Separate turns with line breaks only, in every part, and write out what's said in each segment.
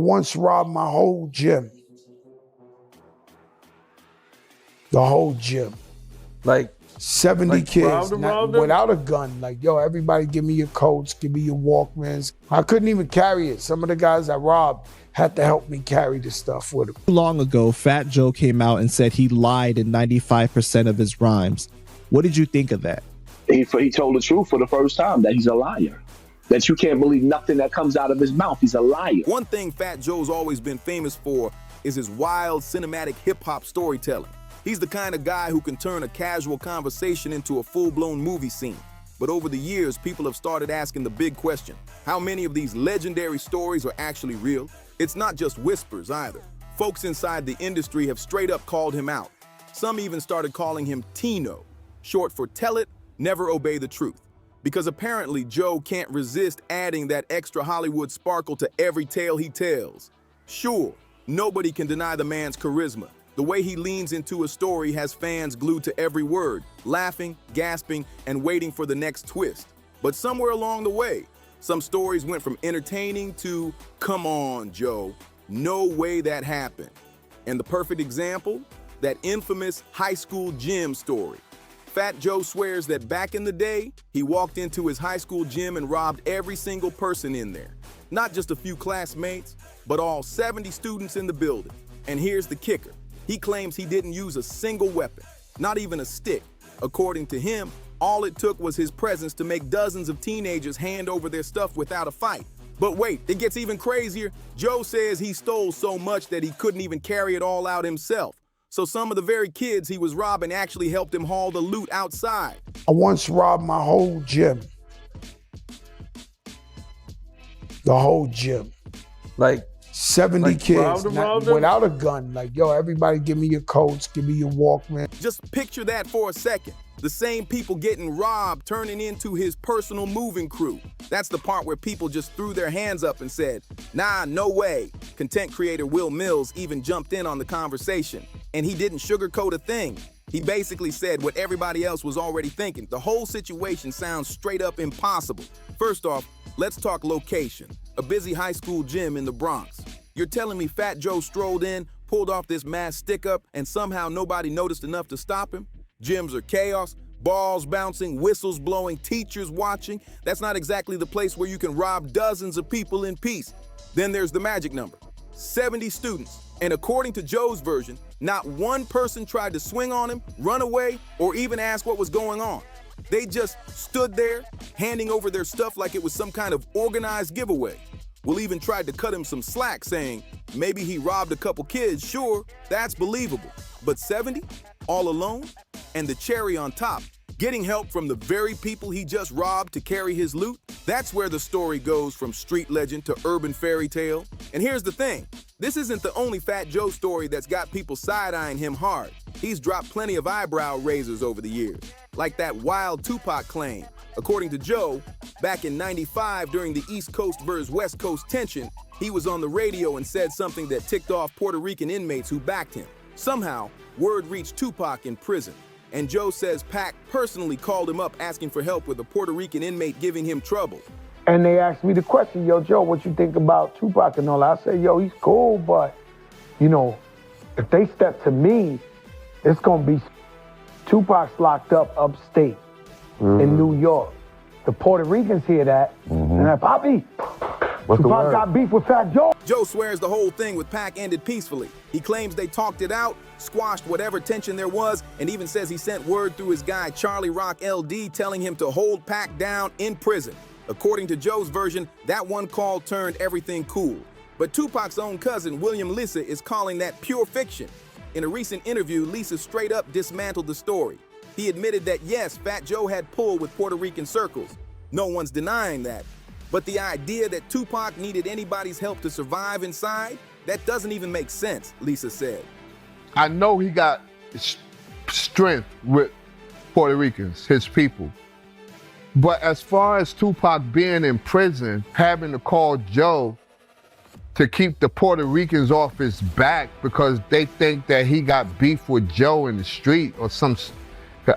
Once robbed my whole gym. The whole gym. Like 70 kids without a gun. Like, yo, everybody give me your coats, give me your Walkmans. I couldn't even carry it. Some of the guys I robbed had to help me carry the stuff with them.
Long ago, Fat Joe came out and said he lied in 95% of his rhymes. What did you think of that?
He told the truth for the first time, that he's a liar. That you can't believe nothing that comes out of his mouth. He's a liar.
One thing Fat Joe's always been famous for is his wild cinematic hip-hop storytelling. He's the kind of guy who can turn a casual conversation into a full-blown movie scene. But over the years, people have started asking the big question: how many of these legendary stories are actually real? It's not just whispers either. Folks inside the industry have straight up called him out. Some even started calling him Tino, short for tell it, never obey the truth. Because apparently Joe can't resist adding that extra Hollywood sparkle to every tale he tells. Sure, nobody can deny the man's charisma. The way he leans into a story has fans glued to every word, laughing, gasping, and waiting for the next twist. But somewhere along the way, some stories went from entertaining to, come on, Joe, no way that happened. And the perfect example? That infamous high school gym story. Fat Joe swears that back in the day, he walked into his high school gym and robbed every single person in there. Not just a few classmates, but all 70 students in the building. And here's the kicker. He claims he didn't use a single weapon, not even a stick. According to him, all it took was his presence to make dozens of teenagers hand over their stuff without a fight. But wait, it gets even crazier. Joe says he stole so much that he couldn't even carry it all out himself. So some of the very kids he was robbing actually helped him haul the loot outside.
I once robbed my whole gym. The whole gym. Like 70 kids without a gun. Like, yo, everybody give me your coats, give me your Walkman.
Just picture that for a second. The same people getting robbed turning into his personal moving crew. That's the part where people just threw their hands up and said, nah, no way. Content creator Will Mills even jumped in on the conversation. And he didn't sugarcoat a thing. He basically said what everybody else was already thinking. The whole situation sounds straight up impossible. First off, let's talk location. A busy high school gym in the Bronx. You're telling me Fat Joe strolled in, pulled off this mass stick-up, and somehow nobody noticed enough to stop him? Gyms are chaos, balls bouncing, whistles blowing, teachers watching. That's not exactly the place where you can rob dozens of people in peace. Then there's the magic number, 70 students. And according to Joe's version, not one person tried to swing on him, run away, or even ask what was going on. They just stood there, handing over their stuff like it was some kind of organized giveaway. Will even tried to cut him some slack, saying maybe he robbed a couple kids, sure, that's believable. But 70? All alone? And the cherry on top, getting help from the very people he just robbed to carry his loot? That's where the story goes from street legend to urban fairy tale. And here's the thing, this isn't the only Fat Joe story that's got people side-eyeing him hard. He's dropped plenty of eyebrow raisers over the years, like that wild Tupac claim. According to Joe, back in '95 during the East Coast versus West Coast tension, he was on the radio and said something that ticked off Puerto Rican inmates who backed him. Somehow, word reached Tupac in prison, and Joe says Pac personally called him up asking for help with a Puerto Rican inmate giving him trouble.
And they asked me the question, yo, Joe, what you think about Tupac and all that? I said, yo, he's cool, but, you know, if they step to me, it's gonna be Tupac's locked up upstate in New York. The Puerto Ricans hear that, and they're like, Poppy, Tupac got beef with Fat Joe.
Joe swears the whole thing with Pac ended peacefully. He claims they talked it out, squashed whatever tension there was, and even says he sent word through his guy Charlie Rock LD telling him to hold Pac down in prison. According to Joe's version, that one call turned everything cool. But Tupac's own cousin, William Lissa, is calling that pure fiction. In a recent interview, Lissa straight up dismantled the story. He admitted that yes, Fat Joe had pull with Puerto Rican circles. No one's denying that. But the idea that Tupac needed anybody's help to survive inside, that doesn't even make sense, Lissa said.
I know he got strength with Puerto Ricans, his people. But as far as Tupac being in prison, having to call Joe to keep the Puerto Ricans off his back because they think that he got beef with Joe in the street or some,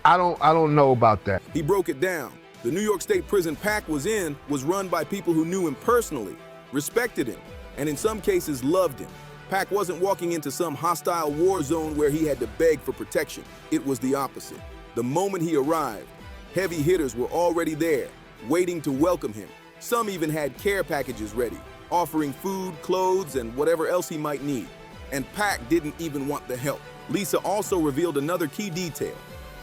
I don't know about that.
He broke it down. The New York State prison Pac was in was run by people who knew him personally, respected him, and in some cases loved him. Pac wasn't walking into some hostile war zone where he had to beg for protection. It was the opposite. The moment he arrived, heavy hitters were already there, waiting to welcome him. Some even had care packages ready, offering food, clothes, and whatever else he might need. And Pac didn't even want the help. Lisa also revealed another key detail.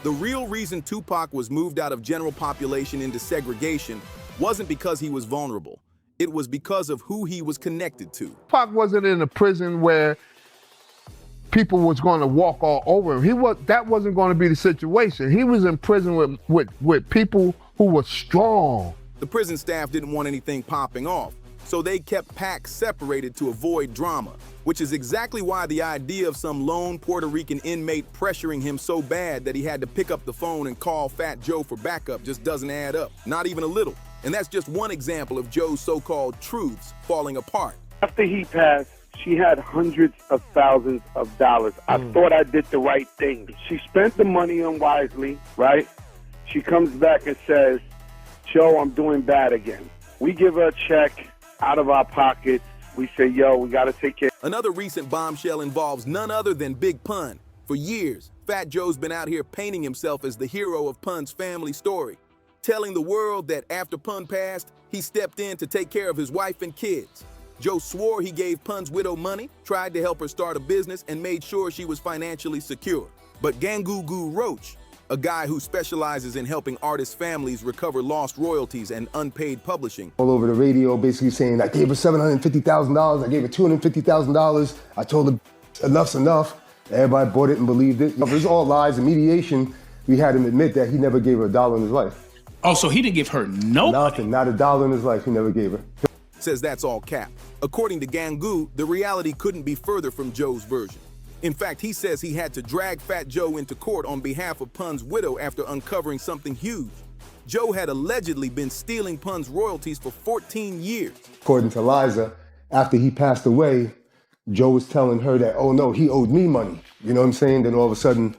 The real reason Tupac was moved out of general population into segregation wasn't because he was vulnerable. It was because of who he was connected to.
Pac wasn't in a prison where people was going to walk all over him. That wasn't going to be the situation. He was in prison with people who were strong.
The prison staff didn't want anything popping off, so they kept Pac separated to avoid drama, which is exactly why the idea of some lone Puerto Rican inmate pressuring him so bad that he had to pick up the phone and call Fat Joe for backup just doesn't add up, not even a little. And that's just one example of Joe's so-called truths falling apart.
After he passed, she had hundreds of thousands of dollars. I thought I did the right thing. She spent the money unwisely, right? She comes back and says, Joe, I'm doing bad again. We give her a check out of our pockets. We say, yo, we got to take care.
Another recent bombshell involves none other than Big Pun. For years, Fat Joe's been out here painting himself as the hero of Pun's family story, telling the world that after Pun passed, he stepped in to take care of his wife and kids. Joe swore he gave Pun's widow money, tried to help her start a business, and made sure she was financially secure. But Gangugu Roach, a guy who specializes in helping artists' families recover lost royalties and unpaid publishing,
all over the radio basically saying, I gave her $750,000, I gave her $250,000, I told her enough's enough. Everybody bought it and believed it. It was all lies. In mediation, we had him admit that he never gave her a dollar in his life.
Oh, so he didn't give her no
Nothing, not a dollar in his life, he never gave her.
Says that's all cap. According to Gangu, the reality couldn't be further from Joe's version. In fact, he says he had to drag Fat Joe into court on behalf of Pun's widow after uncovering something huge. Joe had allegedly been stealing Pun's royalties for 14 years.
According to Liza, after he passed away, Joe was telling her that, oh no, he owed me money. You know what I'm saying? Then all of a sudden,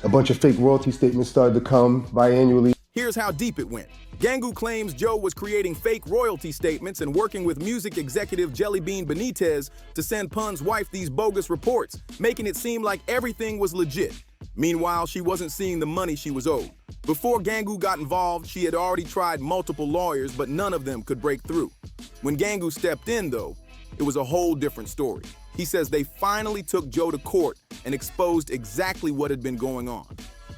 a bunch of fake royalty statements started to come biannually.
Here's how deep it went. Gangu claims Joe was creating fake royalty statements and working with music executive Jelly Bean Benitez to send Pun's wife these bogus reports, making it seem like everything was legit. Meanwhile, she wasn't seeing the money she was owed. Before Gangu got involved, she had already tried multiple lawyers, but none of them could break through. When Gangu stepped in, though, it was a whole different story. He says they finally took Joe to court and exposed exactly what had been going on.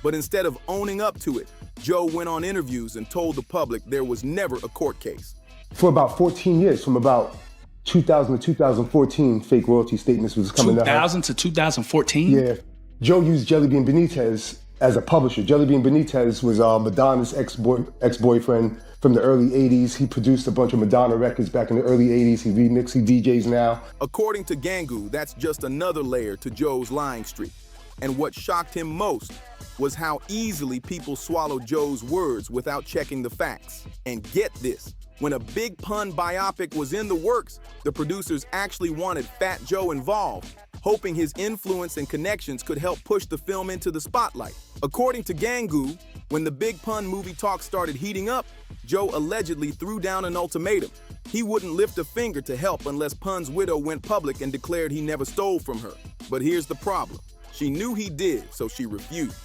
But instead of owning up to it, Joe went on interviews and told the public there was never a court case.
For about 14 years, from about 2000 to 2014, fake royalty statements was coming out.
2000 to 2014?
Yeah. Joe used Jelly Bean Benitez as a publisher. Jelly Bean Benitez was Madonna's ex-boyfriend from the early 80s. He produced a bunch of Madonna records back in the early 80s. He remixed, he DJs now.
According to Gangu, that's just another layer to Joe's lying streak. And what shocked him most was how easily people swallowed Joe's words without checking the facts. And get this, when a Big Pun biopic was in the works, the producers actually wanted Fat Joe involved, hoping his influence and connections could help push the film into the spotlight. According to Gangu, when the Big Pun movie talk started heating up, Joe allegedly threw down an ultimatum. He wouldn't lift a finger to help unless Pun's widow went public and declared he never stole from her. But here's the problem. She knew he did, so she refused.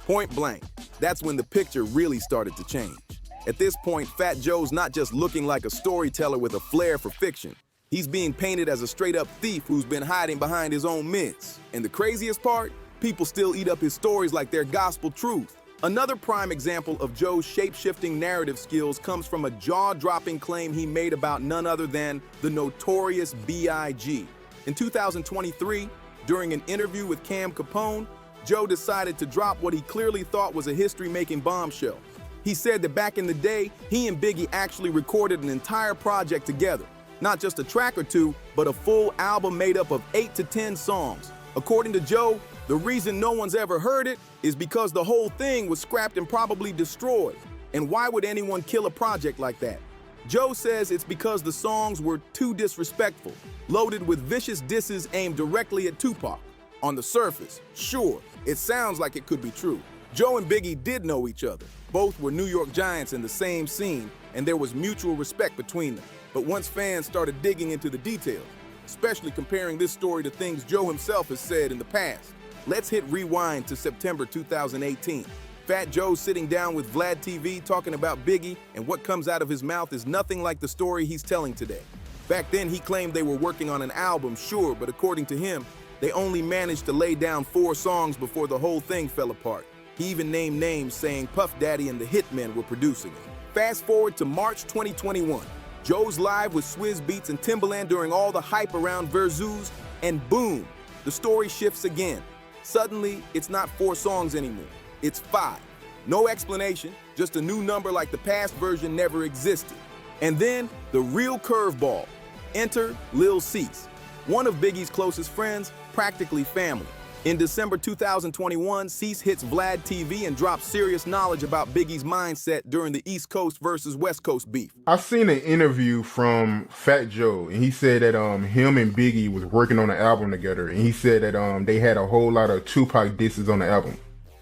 Point blank, that's when the picture really started to change. At this point, Fat Joe's not just looking like a storyteller with a flair for fiction. He's being painted as a straight-up thief who's been hiding behind his own myths. And the craziest part, people still eat up his stories like they're gospel truth. Another prime example of Joe's shape-shifting narrative skills comes from a jaw-dropping claim he made about none other than the notorious B.I.G. In 2023, during an interview with Cam Capone, Joe decided to drop what he clearly thought was a history-making bombshell. He said that back in the day, he and Biggie actually recorded an entire project together. Not just a track or two, but a full album made up of 8 to 10 songs. According to Joe, the reason no one's ever heard it is because the whole thing was scrapped and probably destroyed. And why would anyone kill a project like that? Joe says it's because the songs were too disrespectful, loaded with vicious disses aimed directly at Tupac. On the surface, sure, it sounds like it could be true. Joe and Biggie did know each other. Both were New York giants in the same scene, and there was mutual respect between them. But once fans started digging into the details, especially comparing this story to things Joe himself has said in the past. Let's hit rewind to September 2018. Fat Joe's sitting down with Vlad TV talking about Biggie, and what comes out of his mouth is nothing like the story he's telling today. Back then, he claimed they were working on an album, sure, but according to him, they only managed to lay down 4 songs before the whole thing fell apart. He even named names, saying Puff Daddy and the Hitmen were producing it. Fast forward to March 2021. Joe's live with Swizz Beatz and Timbaland during all the hype around Versus, and boom, the story shifts again. Suddenly, it's not 4 songs anymore. It's 5. No explanation, just a new number like the past version never existed. And then, the real curveball. Enter Lil Cease, one of Biggie's closest friends, practically family. In December 2021, Cease hits Vlad TV and drops serious knowledge about Biggie's mindset during the East Coast versus West Coast beef.
I seen an interview from Fat Joe, and he said that him and Biggie was working on an album together, and he said that they had a whole lot of Tupac disses on the album.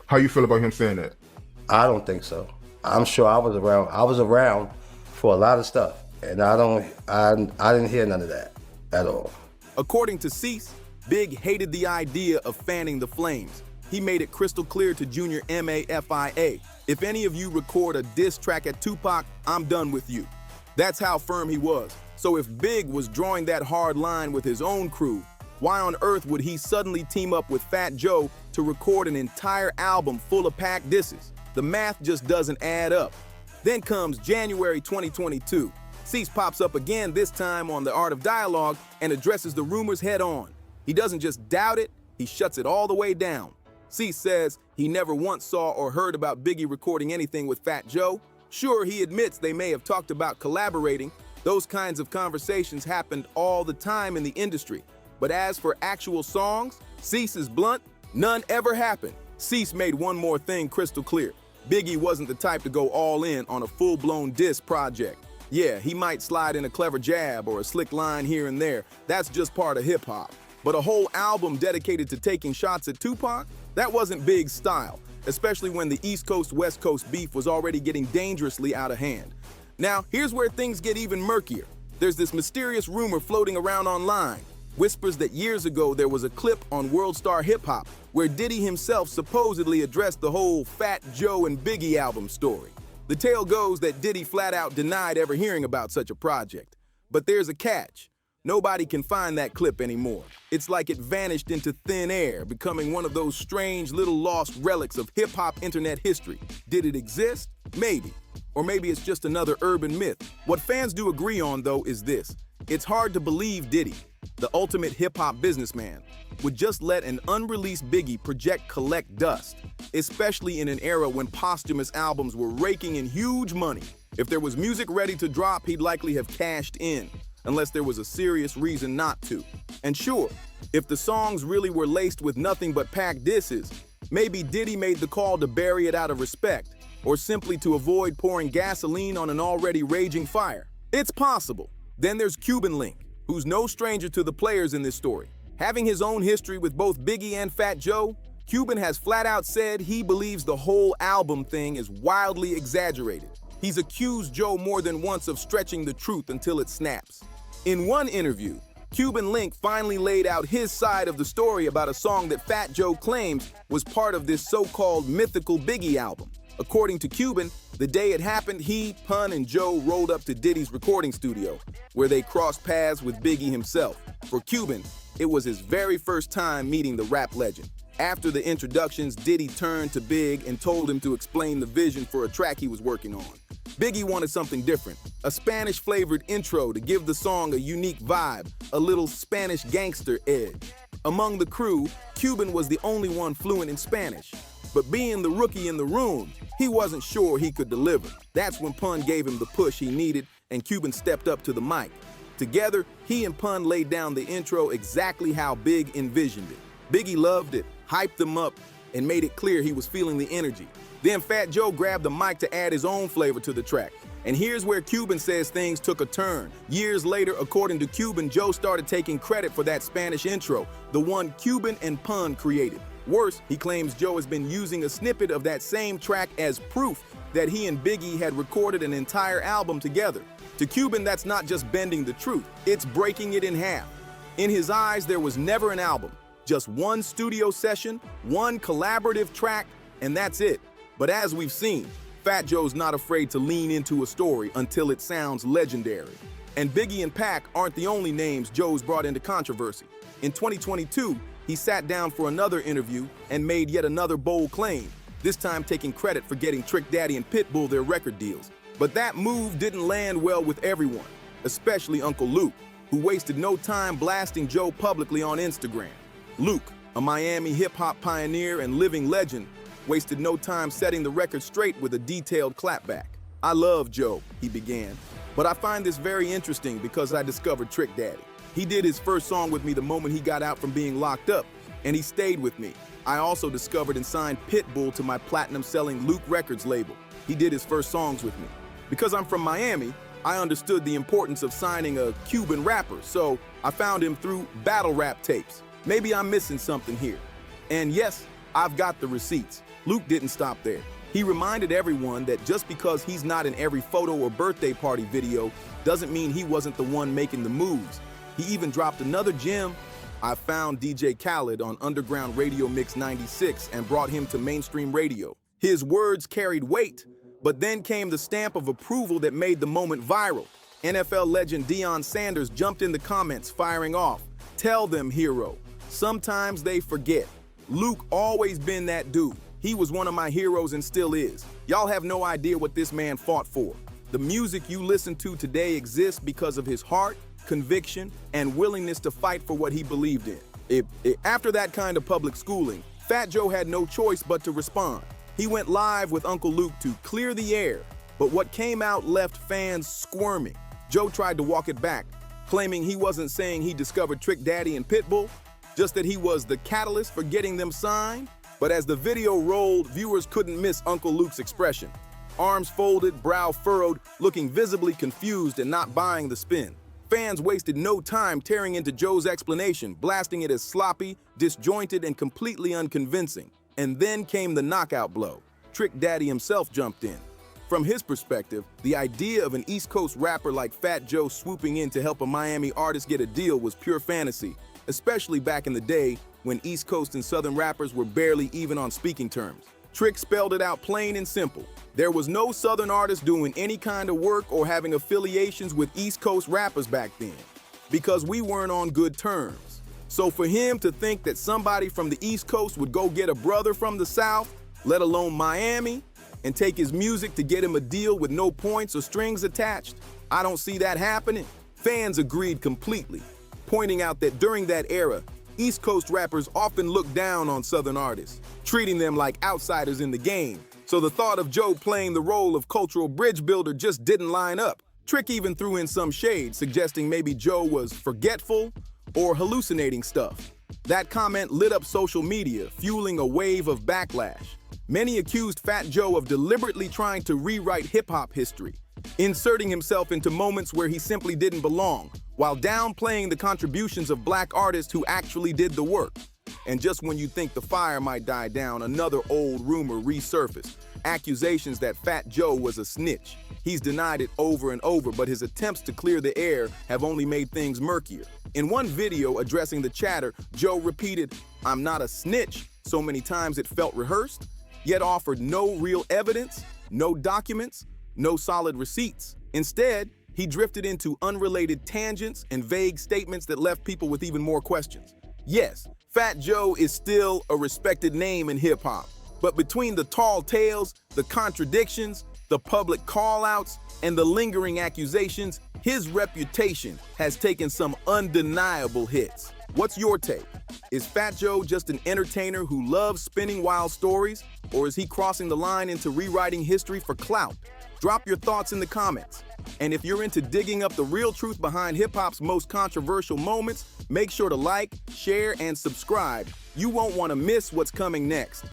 How you feel about him saying that?
I don't think so. I'm sure I was around for a lot of stuff, and I didn't hear none of that at all.
According to Cease, Big hated the idea of fanning the flames. He made it crystal clear to Junior MAFIA, if any of you record a diss track at Tupac, I'm done with you. That's how firm he was. So if Big was drawing that hard line with his own crew, why on earth would he suddenly team up with Fat Joe to record an entire album full of Pac disses? The math just doesn't add up. Then comes January 2022. Cease pops up again, this time on The Art of Dialogue, and addresses the rumors head on. He doesn't just doubt it, he shuts it all the way down. Cease says he never once saw or heard about Biggie recording anything with Fat Joe. Sure, he admits they may have talked about collaborating. Those kinds of conversations happened all the time in the industry. But as for actual songs, Cease is blunt, none ever happened. Cease made one more thing crystal clear. Biggie wasn't the type to go all in on a full-blown diss project. Yeah, he might slide in a clever jab or a slick line here and there. That's just part of hip-hop. But a whole album dedicated to taking shots at Tupac? That wasn't Big's style, especially when the East Coast-West Coast beef was already getting dangerously out of hand. Now, here's where things get even murkier. There's this mysterious rumor floating around online. Whispers that years ago there was a clip on World Star Hip Hop where Diddy himself supposedly addressed the whole Fat Joe and Biggie album story. The tale goes that Diddy flat out denied ever hearing about such a project. But there's a catch. Nobody can find that clip anymore. It's like it vanished into thin air, becoming one of those strange little lost relics of hip-hop internet history. Did it exist? Maybe. Or maybe it's just another urban myth. What fans do agree on, though, is this. It's hard to believe Diddy, the ultimate hip-hop businessman, would just let an unreleased Biggie project collect dust, especially in an era when posthumous albums were raking in huge money. If there was music ready to drop, he'd likely have cashed in, unless there was a serious reason not to. And sure, if the songs really were laced with nothing but Pac disses, maybe Diddy made the call to bury it out of respect, or simply to avoid pouring gasoline on an already raging fire. It's possible. Then there's Cuban Link, who's no stranger to the players in this story. Having his own history with both Biggie and Fat Joe, Cuban has flat out said he believes the whole album thing is wildly exaggerated. He's accused Joe more than once of stretching the truth until it snaps. In one interview, Cuban Link finally laid out his side of the story about a song that Fat Joe claims was part of this so-called mythical Biggie album. According to Cuban, the day it happened, he, Pun, and Joe rolled up to Diddy's recording studio, where they crossed paths with Biggie himself. For Cuban, it was his very first time meeting the rap legend. After the introductions, Diddy turned to Big and told him to explain the vision for a track he was working on. Biggie wanted something different, a Spanish-flavored intro to give the song a unique vibe, a little Spanish gangster edge. Among the crew, Cuban was the only one fluent in Spanish. But being the rookie in the room, he wasn't sure he could deliver. That's when Pun gave him the push he needed, and Cuban stepped up to the mic. Together, he and Pun laid down the intro exactly how Big envisioned it. Biggie loved it, hyped them up, and made it clear he was feeling the energy. Then Fat Joe grabbed the mic to add his own flavor to the track. And here's where Cuban says things took a turn. Years later, according to Cuban, Joe started taking credit for that Spanish intro, the one Cuban and Pun created. Worse, he claims Joe has been using a snippet of that same track as proof that he and Biggie had recorded an entire album together. To Cuban, that's not just bending the truth, it's breaking it in half. In his eyes, there was never an album, just one studio session, one collaborative track, and that's it. But as we've seen, Fat Joe's not afraid to lean into a story until it sounds legendary. And Biggie and Pac aren't the only names Joe's brought into controversy. In 2022, he sat down for another interview and made yet another bold claim, this time taking credit for getting Trick Daddy and Pitbull their record deals. But that move didn't land well with everyone, especially Uncle Luke, who wasted no time blasting Joe publicly on Instagram. Luke, a Miami hip-hop pioneer and living legend, wasted no time setting the record straight with a detailed clapback. "I love Joe," he began, "but I find this very interesting because I discovered Trick Daddy. He did his first song with me the moment he got out from being locked up, and he stayed with me. I also discovered and signed Pitbull to my platinum-selling Luke Records label. He did his first songs with me. Because I'm from Miami, I understood the importance of signing a Cuban rapper, so I found him through battle rap tapes. Maybe I'm missing something here. And yes, I've got the receipts." Luke didn't stop there. He reminded everyone that just because he's not in every photo or birthday party video doesn't mean he wasn't the one making the moves. He even dropped another gem. "I found DJ Khaled on Underground Radio Mix 96 and brought him to mainstream radio." His words carried weight, but then came the stamp of approval that made the moment viral. NFL legend Deion Sanders jumped in the comments, firing off, "Tell them, hero. Sometimes they forget. Luke always been that dude. He was one of my heroes and still is. Y'all have no idea what this man fought for. The music you listen to today exists because of his heart, conviction, and willingness to fight for what he believed in." After that kind of public schooling, Fat Joe had no choice but to respond. He went live with Uncle Luke to clear the air, but what came out left fans squirming. Joe tried to walk it back, claiming he wasn't saying he discovered Trick Daddy and Pitbull, just that he was the catalyst for getting them signed. But as the video rolled, viewers couldn't miss Uncle Luke's expression. Arms folded, brow furrowed, looking visibly confused and not buying the spin. Fans wasted no time tearing into Joe's explanation, blasting it as sloppy, disjointed, and completely unconvincing. And then came the knockout blow. Trick Daddy himself jumped in. From his perspective, the idea of an East Coast rapper like Fat Joe swooping in to help a Miami artist get a deal was pure fantasy, especially back in the day when East Coast and Southern rappers were barely even on speaking terms. Trick spelled it out plain and simple. There was no Southern artist doing any kind of work or having affiliations with East Coast rappers back then, because we weren't on good terms. So for him to think that somebody from the East Coast would go get a brother from the South, let alone Miami, and take his music to get him a deal with no points or strings attached, I don't see that happening. Fans agreed completely, pointing out that during that era, East Coast rappers often looked down on Southern artists, treating them like outsiders in the game. So the thought of Joe playing the role of cultural bridge builder just didn't line up. Trick even threw in some shade, suggesting maybe Joe was forgetful or hallucinating stuff. That comment lit up social media, fueling a wave of backlash. Many accused Fat Joe of deliberately trying to rewrite hip-hop history, inserting himself into moments where he simply didn't belong, while downplaying the contributions of black artists who actually did the work. And just when you think the fire might die down, another old rumor resurfaced. Accusations that Fat Joe was a snitch. He's denied it over and over, but his attempts to clear the air have only made things murkier. In one video addressing the chatter, Joe repeated, "I'm not a snitch," so many times it felt rehearsed, yet offered no real evidence, no documents, no solid receipts. Instead, he drifted into unrelated tangents and vague statements that left people with even more questions. Yes, Fat Joe is still a respected name in hip-hop, but between the tall tales, the contradictions, the public call-outs, and the lingering accusations, his reputation has taken some undeniable hits. What's your take? Is Fat Joe just an entertainer who loves spinning wild stories, or is he crossing the line into rewriting history for clout? Drop your thoughts in the comments. And if you're into digging up the real truth behind hip-hop's most controversial moments, make sure to like, share, and subscribe. You won't want to miss what's coming next.